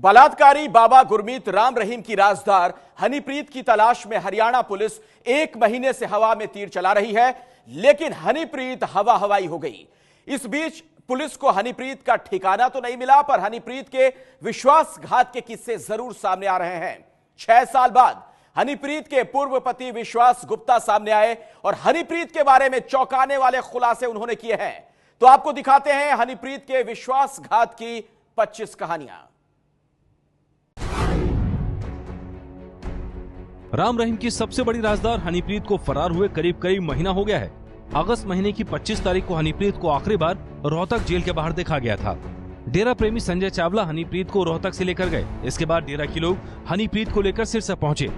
बलात्कारी बाबा गुरमीत राम रहीम की राजदार हनीप्रीत की तलाश में हरियाणा पुलिस 1 महीने से हवा में तीर चला रही है, लेकिन हनीप्रीत हवा हवाई हो गई। इस बीच पुलिस को हनीप्रीत का ठिकाना तो नहीं मिला, पर हनीप्रीत के विश्वासघात के किस्से जरूर सामने आ रहे हैं। 6 साल बाद हनीप्रीत के पूर्व पति विश्वास गुप्ता सामने आए और हनीप्रीत के बारे में चौंकाने वाले खुलासे उन्होंने किए हैं। तो आपको दिखाते हैं हनीप्रीत के विश्वासघात की 25 कहानियां। राम रहीम की सबसे बड़ी राजदार हनीप्रीत को फरार हुए करीब महीना हो गया है। अगस्त महीने की 25 तारीख को हनीप्रीत को आखिरी बार रोहतक जेल के बाहर देखा गया था। डेरा प्रेमी संजय चावला हनीप्रीत को रोहतक से लेकर गए। इसके बाद डेरा के लोग हनीप्रीत को लेकर सिरसा पहुंचे।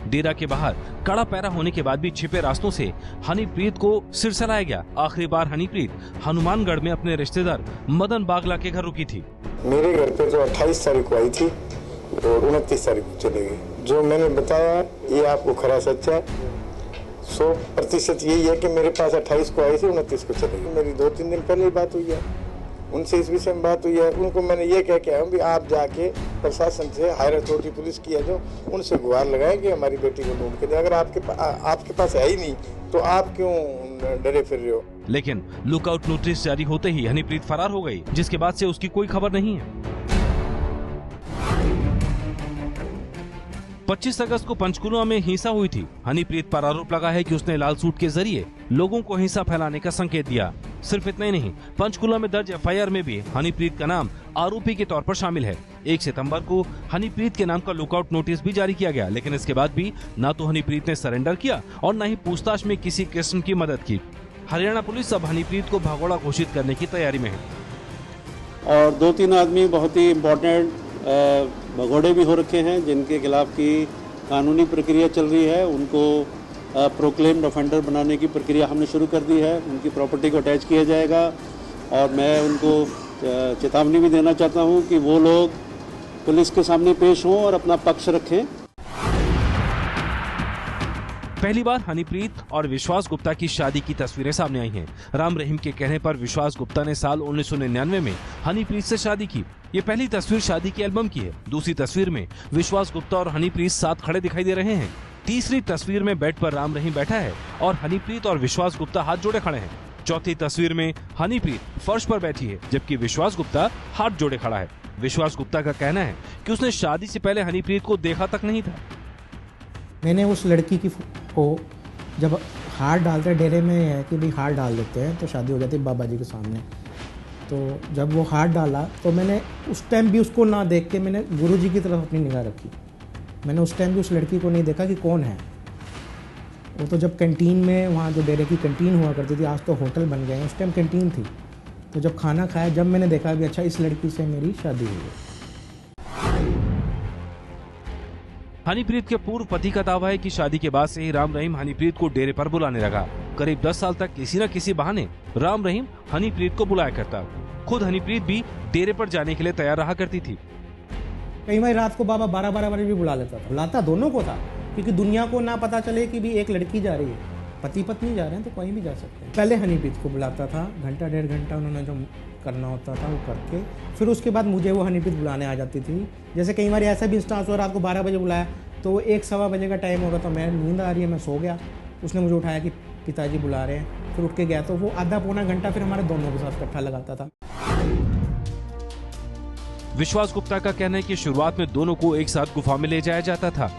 डेरा के बाहर कड़ा पहरा होने के बाद भी छिपे रास्तों से हनीप्रीत को सिरसा लाया गया। आखिरी बार हनीप्रीत हनुमानगढ़ में अपने रिश्तेदार मदन बागला के घर रुकी थी। मेरे घर पे जो 28 तारीख को आई थी और 29 तारीख को चली गई। जो मैंने बताया ये आपको खरा सच है। 100% यही है कि मेरे पास 28 को आई थी, 29 को चली गई। मेरी 2-3 दिन पहले ही बात हुई है उनसे, इस विषय में बात हुई है। उनको मैंने ये कह के आया हूँ भी आप जाके प्रशासन से, हायर अथॉरिटी पुलिस की है जो, उनसे गुहार लगाए कि हमारी बेटी को ढूंढ के दे। अगर आपके पास है ही नहीं तो आप क्यों डरे फिर रहे हो। लेकिन लुकआउट नोटिस जारी होते ही हनीप्रीत फरार हो गई, जिसके बाद से उसकी कोई खबर नहीं है। 25 अगस्त को पंचकुला में हिंसा हुई थी। हनीप्रीत पर आरोप लगा है कि उसने लाल सूट के जरिए लोगों को हिंसा फैलाने का संकेत दिया। सिर्फ इतना ही नहीं, पंचकुला में दर्ज एफआईआर में भी हनीप्रीत का नाम आरोपी के तौर पर शामिल है। 1 सितंबर को हनीप्रीत के नाम का लुकआउट नोटिस भी जारी किया गया, लेकिन इसके बाद भी न तो हनीप्रीत ने सरेंडर किया और न ही पूछताछ में किसी किस्म की मदद की। हरियाणा पुलिस अब हनीप्रीत को भगोड़ा घोषित करने की तैयारी में है। और 2-3 आदमी बहुत ही इम्पोर्टेंट भगोड़े भी हो रखे हैं, जिनके खिलाफ की कानूनी प्रक्रिया चल रही है। उनको प्रोक्लेम्ड ऑफेंडर बनाने की प्रक्रिया हमने शुरू कर दी है। उनकी प्रॉपर्टी को अटैच किया जाएगा और मैं उनको चेतावनी भी देना चाहता हूं कि वो लोग पुलिस के सामने पेश हों और अपना पक्ष रखें। पहली बार हनीप्रीत और विश्वास गुप्ता की शादी की तस्वीरें सामने आई हैं। राम रहीम के कहने पर विश्वास गुप्ता ने साल 1999 में हनीप्रीत से शादी की। ये पहली तस्वीर शादी के एल्बम की है। दूसरी तस्वीर में विश्वास गुप्ता और हनीप्रीत साथ खड़े दिखाई दे रहे हैं। तीसरी तस्वीर में बेड पर राम रहीम बैठा है और हनीप्रीत और विश्वास गुप्ता हाथ जोड़े खड़े हैं। चौथी तस्वीर में हनीप्रीत फर्श पर बैठी है, जबकि विश्वास गुप्ता हाथ जोड़े खड़ा है। विश्वास गुप्ता का कहना है कि उसने शादी से पहले हनीप्रीत को देखा तक नहीं था। मैंने उस लड़की को जब हाथ डालते डेरे में है कि भाई हाथ डाल देते हैं तो शादी हो जाती है बाबा जी के सामने। तो जब वो हाथ डाला तो मैंने उस टाइम भी उसको ना देख के मैंने गुरुजी की तरफ अपनी निगाह रखी। मैंने उस टाइम भी उस लड़की को नहीं देखा कि कौन है वो। तो जब कैंटीन में, वहाँ जो डेरे की कैंटीन हुआ करती थी, आज तो होटल बन गए हैं, उस टाइम कैंटीन थी। तो जब खाना खाया, जब मैंने देखा भी अच्छा इस लड़की से मेरी शादी हुई है। हनीप्रीत के पूर्व पति का दावा है कि शादी के बाद से ही राम रहीम हनीप्रीत को डेरे पर बुलाने लगा। करीब 10 साल तक किसी न किसी बहाने राम रहीम हनीप्रीत को बुलाया करता। खुद हनीप्रीत भी डेरे पर जाने के लिए तैयार रहा करती थी। कई बार रात को बाबा 12-12 बजे भी बुला लेता था। बुलाता दोनों को था, क्योंकि दुनिया को ना पता चले कि भी एक लड़की जा रही है। पति पत्नी जा रहे हैं तो कहीं भी जा सकते हैं। पहले हनीप्रीत को बुलाता था, घंटा 1.5 घंटा उन्होंने जो करना होता था वो करके, फिर उसके बाद मुझे वो हनीप्रीत बुलाने आ जाती थी। जैसे कई बार ऐसा भी इंस्टांस हुआ, रात को 12 बजे बुलाया तो 1-1:15 बजे का टाइम होगा, तो मैं नींद आ रही है, मैं सो गया। उसने मुझे उठाया कि पिताजी बुला रहे हैं, फिर उठ के गया। तो वो आधा-पौना घंटा फिर हमारे दोनों के साथ इकट्ठा लगाता था। विश्वास गुप्ता का कहना है कि शुरुआत में दोनों को एक साथ गुफा में ले जाया जाता था,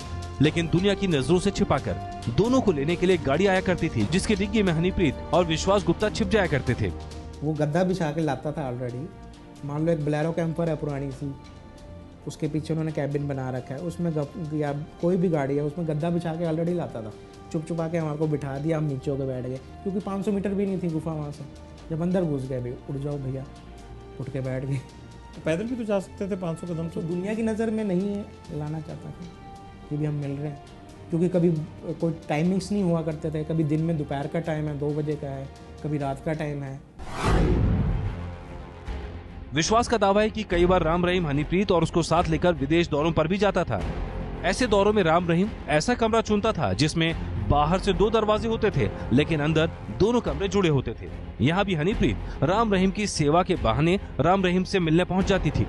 लेकिन दुनिया की नजरों से छिपाकर दोनों को लेने के लिए गाड़ी आया करती थी, जिसके डिग्गी में हनीप्रीत और विश्वास गुप्ता छिप जाया करते थे। वो गद्दा बिछा के लाता था ऑलरेडी। मान लो एक बोलेरो कैंपर है पुरानी सी, उसके पीछे उन्होंने कैबिन बना रखा है, उसमें या कोई भी गाड़ी है उसमें गद्दा बिछा के ऑलरेडी लाता था। चुप के हमारे को बिठा दिया, हम नीचे होकर बैठ गए, क्योंकि 500 मीटर भी नहीं थी गुफा वहाँ से। जब अंदर घुस गए, भाई उठ जाओ भैया, उठ के बैठ गए। तो पैदल भी तो जा सकते थे 500 कदम। तो दुनिया की नज़र में नहीं है, लाना चाहता था कि भी हम मिल रहे हैं, क्योंकि कभी कोई टाइमिंग्स नहीं हुआ करते थे। कभी दिन में दोपहर का टाइम है, 2 बजे का है, कभी रात का टाइम है। विश्वास का दावा है कि कई बार राम रहीम हनीप्रीत और उसको साथ लेकर विदेश दौरों पर भी जाता था। ऐसे दौरों में राम रहीम ऐसा कमरा चुनता था जिसमें बाहर से 2 दरवाजे होते थे, लेकिन अंदर दोनों कमरे जुड़े होते थे। यहाँ भी हनीप्रीत राम रहीम की सेवा के बहाने राम रहीम से मिलने पहुंच जाती थी।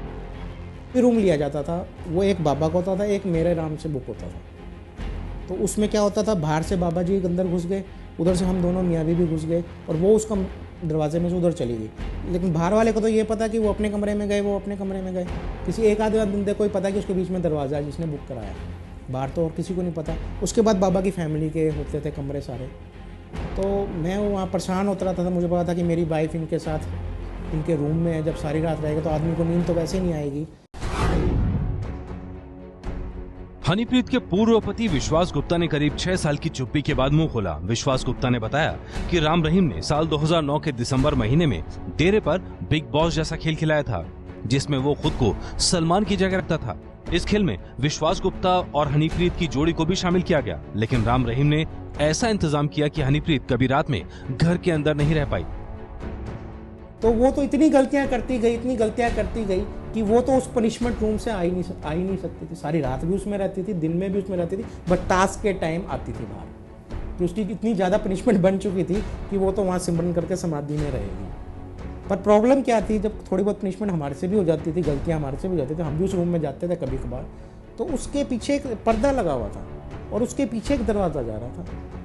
रूम लिया जाता था, वो एक बाबा का होता था, एक मेरे नाम से बुक होता था। तो उसमें क्या होता था, बाहर से बाबा जी अंदर घुस गए, उधर से हम दोनों मियाँ भी घुस गए और वो उसका दरवाजे में से उधर चली गई। लेकिन बाहर वाले को तो ये पता कि वो अपने कमरे में गए, वो अपने कमरे में गए। किसी एक आधे बंदे को ही पता कि उसके बीच में दरवाज़ा है जिसने बुक कराया, बाहर तो और किसी को नहीं पता। उसके बाद बाबा की फैमिली के होते थे कमरे सारे, तो मैं वहाँ परेशान होता रहता था। मुझे पता था कि मेरी वाइफ इनके साथ इनके रूम में है, जब सारी रात रहेगा तो आदमी को नींद तो वैसे ही नहीं आएगी। हनीप्रीत के पूर्व पति विश्वास गुप्ता ने करीब 6 साल की चुप्पी के बाद मुंह खोला। विश्वास गुप्ता ने बताया कि राम रहीम ने साल 2009 के दिसंबर महीने में डेरे पर बिग बॉस जैसा खेल खिलाया था, जिसमें वो खुद को सलमान की जगह रखता था। इस खेल में विश्वास गुप्ता और हनीप्रीत की जोड़ी को भी शामिल किया गया, लेकिन राम रहीम ने ऐसा इंतजाम किया कि हनीप्रीत कभी रात में घर के अंदर नहीं रह पाई। तो वो तो इतनी गलतियां करती गई कि वो तो उस पनिशमेंट रूम से आ ही नहीं सकती थी। सारी रात भी उसमें रहती थी, दिन में भी उसमें रहती थी, बट टास्क के टाइम आती थी बाहर। तो उसकी इतनी ज़्यादा पनिशमेंट बन चुकी थी कि वो तो वहाँ सिमरन करके समाधि में रहेगी। पर प्रॉब्लम क्या थी, जब थोड़ी बहुत पनिशमेंट हमारे से भी हो जाती थी, गलतियाँ हमारे से भी हो जाती थी, हम भी उस रूम में जाते थे कभी कभार, तो उसके पीछे एक पर्दा लगा हुआ था और उसके पीछे एक दरवाज़ा जा रहा था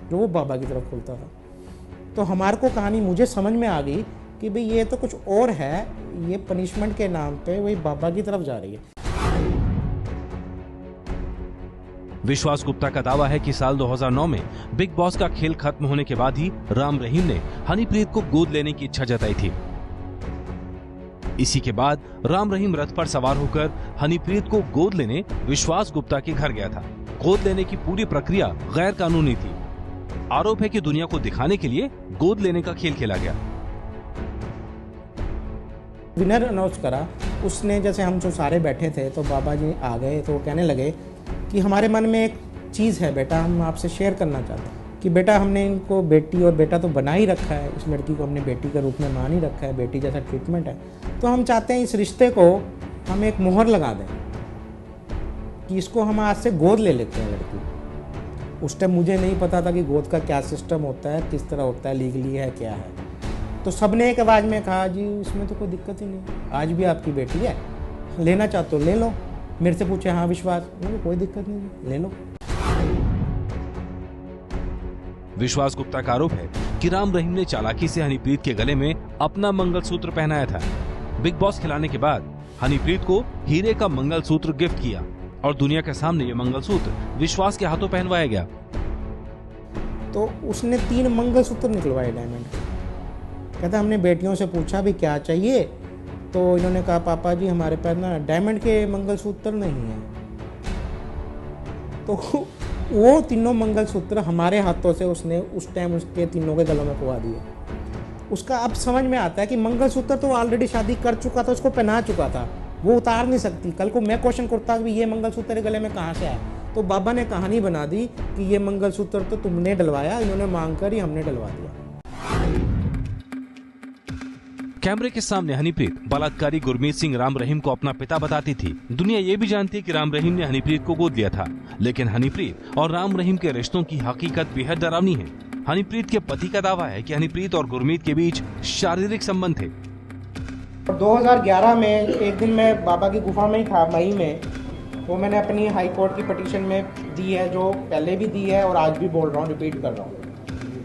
जो वो बाबा की तरफ खुलता था। तो हमारे को कहानी मुझे समझ में आ गई कि भाई ये तो कुछ और है, ये पनिशमेंट के नाम पे वही बाबा की तरफ जा रही है। विश्वास गुप्ता का दावा है कि साल 2009 में बिग बॉस का खेल खत्म होने के बाद ही राम रहीम ने हनीप्रीत को गोद लेने की इच्छा जताई थी। इसी के बाद राम रहीम रथ पर सवार होकर हनीप्रीत को गोद लेने विश्वास गुप्ता के घर गया था। गोद लेने की पूरी प्रक्रिया गैर कानूनी थी। आरोप है कि दुनिया को दिखाने के लिए गोद लेने का खेल खेला गया। विनर अनाउंस करा उसने, जैसे हम जो सारे बैठे थे तो बाबा जी आ गए, तो वो कहने लगे कि हमारे मन में एक चीज़ है बेटा, हम आपसे शेयर करना चाहते हैं कि बेटा हमने इनको बेटी और बेटा तो बना ही रखा है, इस लड़की को हमने बेटी के रूप में मान ही रखा है, बेटी जैसा ट्रीटमेंट है, तो हम चाहते हैं इस रिश्ते को हम एक मोहर लगा दें कि इसको हम आज से गोद ले लेते हैं लड़की। उस टाइम मुझे नहीं पता था कि गोद का क्या सिस्टम होता है, किस तरह होता है, लीगली है क्या है। तो सबने एक आवाज़ में कहा जी इसमें तो कोई दिक्कत ही नहीं, आज भी आपकी बेटी है, लेना चाहते हो ले लो। मेरे से पूछे हाँ विश्वास, कोई दिक्कत नहीं, ले लो। विश्वास गुप्ता का आरोप है कि राम रहीम ने चालाकी से हनीप्रीत के गले में अपना मंगलसूत्र पहनाया था। बिग बॉस खिलाने के बाद हनीप्रीत को हीरे का मंगलसूत्र गिफ्ट किया और दुनिया के सामने ये मंगलसूत्र विश्वास के हाथों पहनवाया गया। तो उसने 3 मंगलसूत्र निकलवाए डायमंड के। कहता हमने बेटियों से पूछा भी क्या चाहिए, तो इन्होंने कहा पापा जी हमारे पास ना डायमंड के मंगलसूत्र नहीं है। तो वो तीनों मंगलसूत्र हमारे हाथों से उसने उस टाइम उसके तीनों के गलों में पवा दिए। उसका अब समझ में आता है कि मंगलसूत्र तो ऑलरेडी शादी कर चुका था, उसको पहना चुका था, वो उतार नहीं सकती। कल को मैं क्वेश्चन करता कि ये मंगलसूत्र तेरे गले में कहाँ से आया, तो बाबा ने कहानी बना दी कि ये मंगलसूत्र तो तुमने डलवाया, इन्होंने मांग कर ही हमने डलवा दिया। कैमरे के सामने हनीप्रीत बलात्कारी गुरमीत सिंह राम रहीम को अपना पिता बताती थी। दुनिया ये भी जानती है कि राम रहीम ने हनीप्रीत को गोद लिया था, लेकिन हनीप्रीत और राम रहीम के रिश्तों की हकीकत बेहद डरावनी है। हनीप्रीत के पति का दावा है कि हनीप्रीत और गुरमीत के बीच शारीरिक संबंध थे। 2011 में एक दिन मैं बाबा की गुफा में ही था, मई में, वो मैंने अपनी हाई कोर्ट की पिटीशन में दी है, जो पहले भी दी है और आज भी बोल रहा हूँ, रिपीट कर रहा हूँ।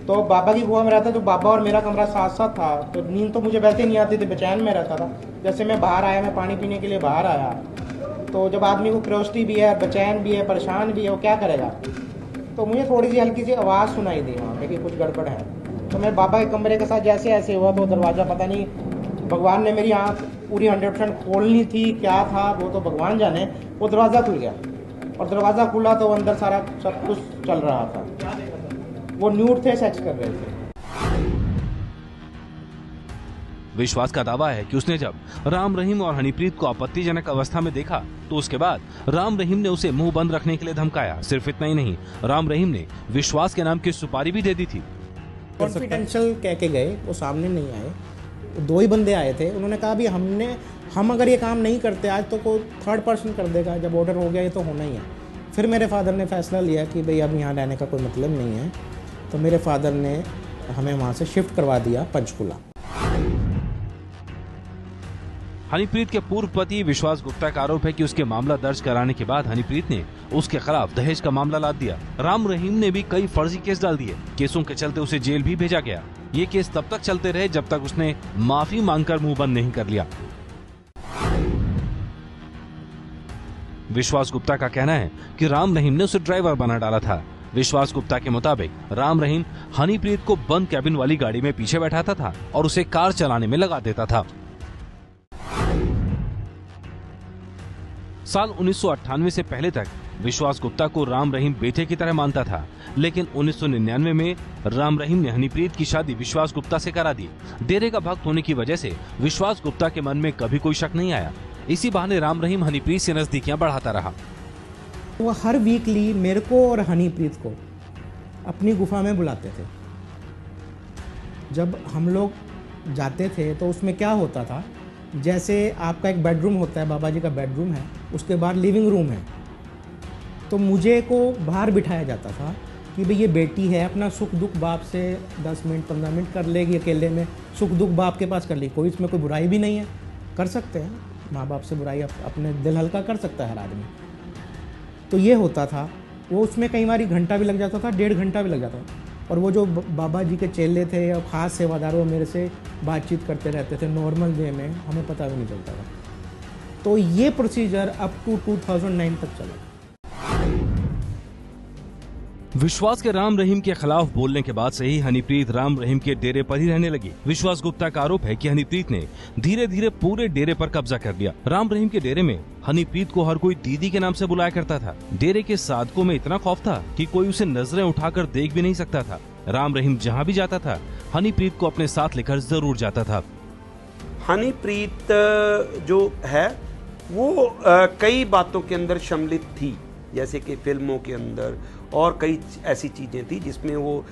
तो बाबा की गुफा में रहता, तो बाबा और मेरा कमरा साथ साथ था, तो नींद तो मुझे वैसे नहीं आती थी, बेचैन में रहता था। जैसे मैं बाहर आया, मैं पानी पीने के लिए बाहर आया, तो जब आदमी को क्यूरियोसिटी भी है, बेचैन भी है, परेशान भी है, वो क्या करेगा। तो मुझे थोड़ी सी हल्की सी आवाज़ सुनाई दी वहाँ पे कि कुछ गड़बड़ है। तो मैं बाबा के कमरे के साथ जैसे ऐसे हुआ, तो दरवाज़ा पता नहीं भगवान ने मेरी आँख पूरी 100% खोलनी थी, क्या था वो तो भगवान जाने, वो दरवाज़ा खुल गया और दरवाज़ा खुला तो अंदर सारा सब कुछ चल रहा था। वो न्यूड थे, सेक्स कर रहे थे। विश्वास का दावा है कि उसने जब राम रहीम और हनीप्रीत को आपत्तिजनक अवस्था में देखा तो उसके बाद राम रहीम ने उसे मुंह बंद रखने के लिए धमकाया। सिर्फ इतना ही नहीं, राम रहीम ने विश्वास के नाम की सुपारी भी दे दी थी। कॉन्फिडेंशियल कह के गए, वो सामने नहीं आए, 2 ही बंदे आए थे। उन्होंने कहा भी हम अगर ये काम नहीं करते आज, तो कोई थर्ड पर्सन कर देगा, जब ऑर्डर हो गया ये तो होना ही है। फिर मेरे फादर ने फैसला लिया कि भाई अब यहाँ रहने का कोई मतलब नहीं है, तो मेरे फादर ने हमें वहाँ से शिफ्ट करवा दिया पंचकुला। हनीप्रीत के पूर्व पति विश्वास गुप्ता का आरोप है कि उसके मामला दर्ज कराने के बाद हनीप्रीत ने उसके खिलाफ दहेज का मामला लाद दिया। राम रहीम ने भी कई फर्जी केस डाल दिए। केसों के चलते उसे जेल भी भेजा गया। ये केस तब तक चलते रहे जब तक उसने माफी मांगकर मुंह बंद नहीं कर लिया। विश्वास गुप्ता का कहना है कि राम रहीम ने उसे ड्राइवर बना डाला था। विश्वास गुप्ता के मुताबिक राम रहीम हनीप्रीत को बंद कैबिन वाली गाड़ी में पीछे बैठाता था और उसे कार चलाने में लगा देता था। साल 1998 से पहले तक विश्वास गुप्ता को राम रहीम बेटे की तरह मानता था, लेकिन 1999 में राम रहीम ने हनीप्रीत की शादी विश्वास गुप्ता से करा दी। डेरे का भक्त होने की वजह से विश्वास गुप्ता के मन में कभी कोई शक नहीं आया। इसी बहाने राम रहीम हनीप्रीत से नजदीकियां बढ़ाता रहा। वो हर वीकली मेरे को और हनीप्रीत को अपनी गुफा में बुलाते थे। जब हम लोग जाते थे तो उसमें क्या होता था, जैसे आपका एक बेडरूम होता है, बाबा जी का बेडरूम है, उसके बाहर लिविंग रूम है, तो मुझे को बाहर बिठाया जाता था कि भाई ये बेटी है, अपना सुख दुख बाप से 10 मिनट 15 मिनट कर लेगी, अकेले में सुख दुख बाप के पास कर ली। कोई इसमें कोई बुराई भी नहीं है, कर सकते हैं, माँ बाप से बुराई अपने दिल हल्का कर सकता है हर आदमी। तो ये होता था, वो उसमें कई बार घंटा भी लग जाता था, 1.5 घंटा भी लग जाता था। और वो जो बाबा जी के चेले थे या ख़ास सेवादार, वो मेरे से बातचीत करते रहते थे नॉर्मल वे में, हमें पता भी नहीं चलता था। तो ये प्रोसीजर अप टू 2009 तक चला। विश्वास के राम रहीम के खिलाफ बोलने के बाद से ही हनीप्रीत राम रहीम के डेरे पर ही रहने लगी। विश्वास गुप्ता का आरोप है कि हनीप्रीत ने धीरे धीरे पूरे डेरे पर कब्जा कर लिया। राम रहीम के डेरे में हनीप्रीत को हर कोई दीदी के नाम से बुलाया करता था। डेरे के साधकों में इतना खौफ था कि कोई उसे नजरें उठाकर देख भी नहीं सकता था। राम रहीम जहाँ भी जाता था हनीप्रीत को अपने साथ लेकर जरूर जाता था। हनीप्रीत जो है वो कई बातों के अंदर सम्मिलित थी, जैसे कि फिल्मों के अंदर और कई ऐसी चीज़ें थी जिसमें वो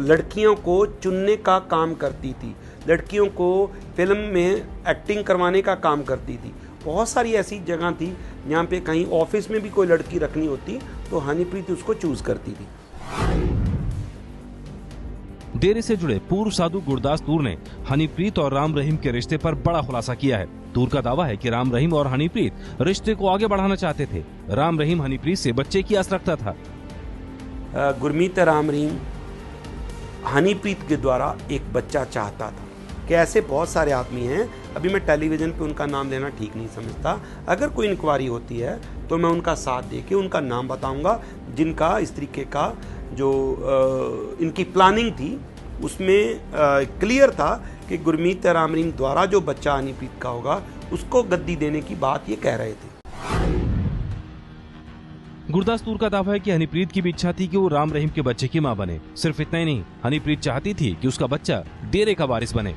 लड़कियों को चुनने का काम करती थी, लड़कियों को फिल्म में एक्टिंग करवाने का काम करती थी। बहुत सारी ऐसी जगह थी जहाँ पे कहीं ऑफिस में भी कोई लड़की रखनी होती तो हनीप्रीत उसको चूज करती थी। डेरे से जुड़े पूर्व साधु गुरदास तूर ने हनीप्रीत और राम रहीम के रिश्ते पर बड़ा खुलासा किया है। तूर का दावा है कि राम रहीम और हनीप्रीत रिश्ते को आगे बढ़ाना चाहते थे। राम रहीम हनीप्रीत से बच्चे की आस रखता था। गुरमीत राम रहीम हनीप्रीत के द्वारा एक बच्चा चाहता था कि ऐसे बहुत सारे आदमी हैं, अभी मैं टेलीविजन पे उनका नाम लेना ठीक नहीं समझता। अगर कोई इंक्वायरी होती है तो मैं उनका साथ देके उनका नाम बताऊंगा, जिनका इस तरीके का जो इनकी प्लानिंग थी उसमें क्लियर था कि गुरमीत राम रहीम द्वारा जो बच्चा हनीप्रीत का होगा उसको गद्दी देने की बात ये कह रहे थे। गुरदास तूर का दावा है कि हनीप्रीत की भी इच्छा थी कि वो राम रहीम के बच्चे की मां बने। सिर्फ इतना ही नहीं, हनीप्रीत चाहती थी कि उसका बच्चा डेरे का वारिस बने।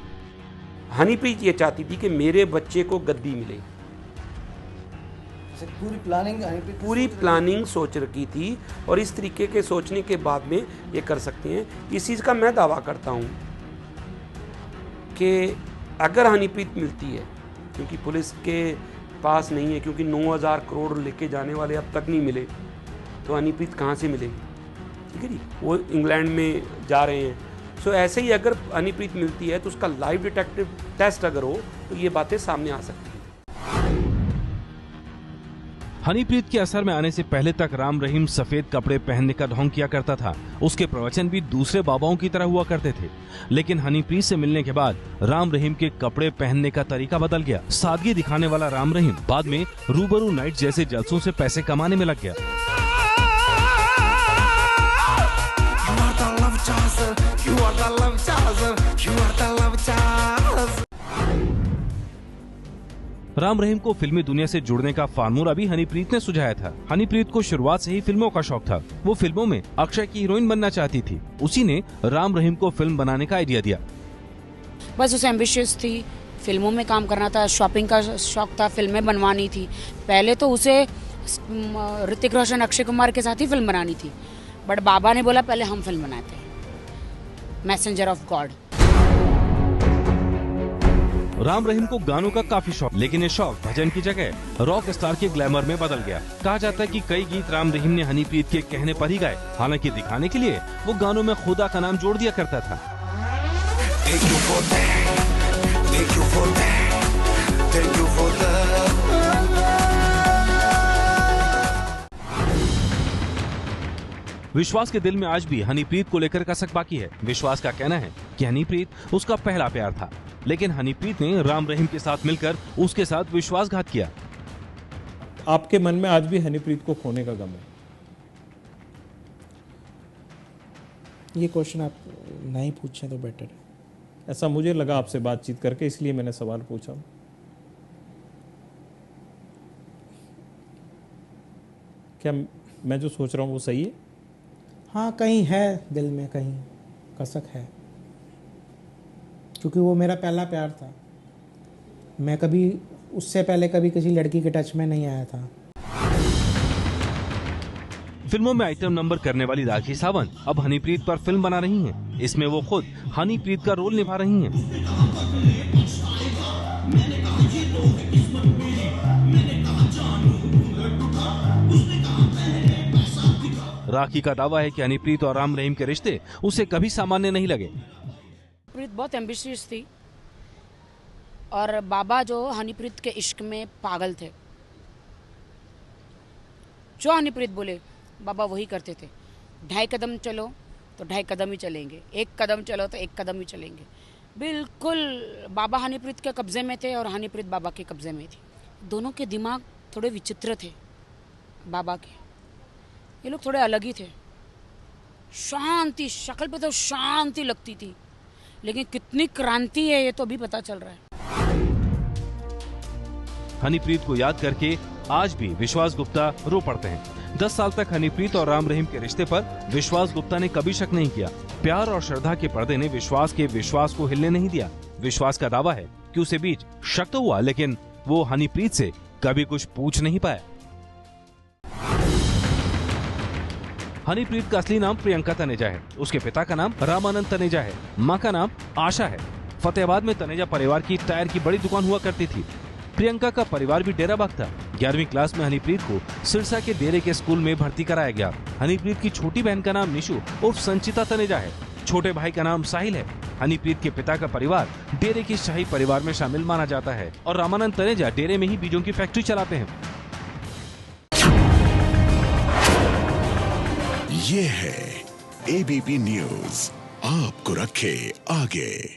हनीप्रीत ये चाहती थी कि मेरे बच्चे को गद्दी मिले। पूरी प्लानिंग सोच रखी थी और इस तरीके के सोचने के बाद में ये कर सकते हैं। इस चीज़ का मैं दावा करता हूँ कि अगर हनीप्रीत मिलती है, क्योंकि पुलिस के पास नहीं है, क्योंकि 9000 करोड़ लेके जाने वाले अब तक नहीं मिले, तो हनीप्रीत कहाँ से मिलेगी? ठीक है जी, वो इंग्लैंड में जा रहे हैं। सो ऐसे ही अगर हनीप्रीत मिलती है तो उसका लाइव डिटेक्टिव टेस्ट अगर हो तो ये बातें सामने आ सकती हैं। हनीप्रीत के असर में आने से पहले तक राम रहीम सफेद कपड़े पहनने का ढोंग किया करता था। उसके प्रवचन भी दूसरे बाबाओं की तरह हुआ करते थे। लेकिन हनीप्रीत से मिलने के बाद राम रहीम के कपड़े पहनने का तरीका बदल गया। सादगी दिखाने वाला राम रहीम बाद में रूबरू नाइट जैसे जलसों से पैसे कमाने में लग गया। राम रहीम को फिल्मी दुनिया से जुड़ने का फार्मूला भी हनीप्रीत ने सुझाया था। हनीप्रीत को शुरुआत से ही फिल्मों का शौक था। वो फिल्मों में अक्षय की हीरोइन बनना चाहती थी। उसी ने राम रहीम को फिल्म बनाने का आइडिया दिया। बस उसे एम्बिशियस थी, फिल्मों में काम करना था, शॉपिंग का शौक था, फिल्में बनवानी थी। पहले तो उसे ऋतिक रोशन, अक्षय कुमार के साथ ही फिल्म बनानी थी, बट बाबा ने बोला पहले हम फिल्म बनाते हैं, messenger of God. Ram Rahim को गानों का काफी शौक, लेकिन ये शौक भजन की जगह रॉक स्टार के ग्लैमर में बदल गया। कहा जाता है कि कई गीत राम रहीम ने हनीप्रीत के कहने पर ही गाए। हालांकि दिखाने के लिए वो गानों में खुदा का नाम जोड़ दिया करता था। विश्वास के दिल में आज भी हनीप्रीत को लेकर कसक बाकी है। विश्वास का कहना है कि हनीप्रीत उसका पहला प्यार था, लेकिन हनीप्रीत ने राम रहीम के साथ मिलकर उसके साथ विश्वासघात किया। आपके मन में आज भी हनीप्रीत को खोने का गम है? ये क्वेश्चन आप नहीं पूछें तो बेटर है। ऐसा मुझे लगा आपसे बातचीत करके, इसलिए मैंने सवाल पूछा। क्या मैं जो सोच रहा हूँ वो सही है? हाँ, कहीं है दिल में, कहीं कसक है, क्योंकि वो मेरा पहला प्यार था। मैं कभी उससे पहले कभी किसी लड़की के टच में नहीं आया था। फिल्मों में आइटम नंबर करने वाली राखी सावंत अब हनीप्रीत पर फिल्म बना रही हैं। इसमें वो खुद हनीप्रीत का रोल निभा रही हैं। राखी का दावा है कि हनीप्रीत और राम रहीम के रिश्ते उसे कभी सामान्य नहीं लगे। हनीप्रीत बहुत एम्बिशियस थी और बाबा जो हनीप्रीत के इश्क में पागल थे। जो हनीप्रीत बोले बाबा वही करते थे। 2.5 कदम चलो तो 2.5 कदम ही चलेंगे, 1 कदम चलो तो 1 कदम ही चलेंगे। बिल्कुल बाबा हनीप्रीत के कब्जे में थे और हनीप्रीत बाबा के कब्जे में थी। दोनों के दिमाग थोड़े विचित्र थे। बाबा के ये लोग थोड़े अलग ही थे। शांति, शक्ल पे तो शांति लगती थी, लेकिन कितनी क्रांति है ये तो अभी पता चल रहा है। हनीप्रीत को याद करके आज भी विश्वास गुप्ता रो पड़ते हैं। 10 साल तक हनीप्रीत और राम रहीम के रिश्ते पर विश्वास गुप्ता ने कभी शक नहीं किया। प्यार और श्रद्धा के पर्दे ने विश्वास के विश्वास को हिलने नहीं दिया। विश्वास का दावा है कि उसे बीच शक तो हुआ, लेकिन वो हनीप्रीत से कभी कुछ पूछ नहीं पाया। हनीप्रीत का असली नाम प्रियंका तनेजा है। उसके पिता का नाम रामानंद तनेजा है। माँ का नाम आशा है। फतेहाबाद में तनेजा परिवार की टायर की बड़ी दुकान हुआ करती थी। प्रियंका का परिवार भी डेराबाग था। 11वीं क्लास में हनीप्रीत को सिरसा के डेरे के स्कूल में भर्ती कराया गया। हनीप्रीत की छोटी बहन का नाम निशु उर्फ संचिता तनेजा है। छोटे भाई का नाम साहिल है। हनीप्रीत के पिता का परिवार डेरे के शाही परिवार में शामिल माना जाता है और रामानंद तनेजा डेरे में ही बीजों की फैक्ट्री चलाते हैं। ये है एबीपी न्यूज़, आपको रखे आगे।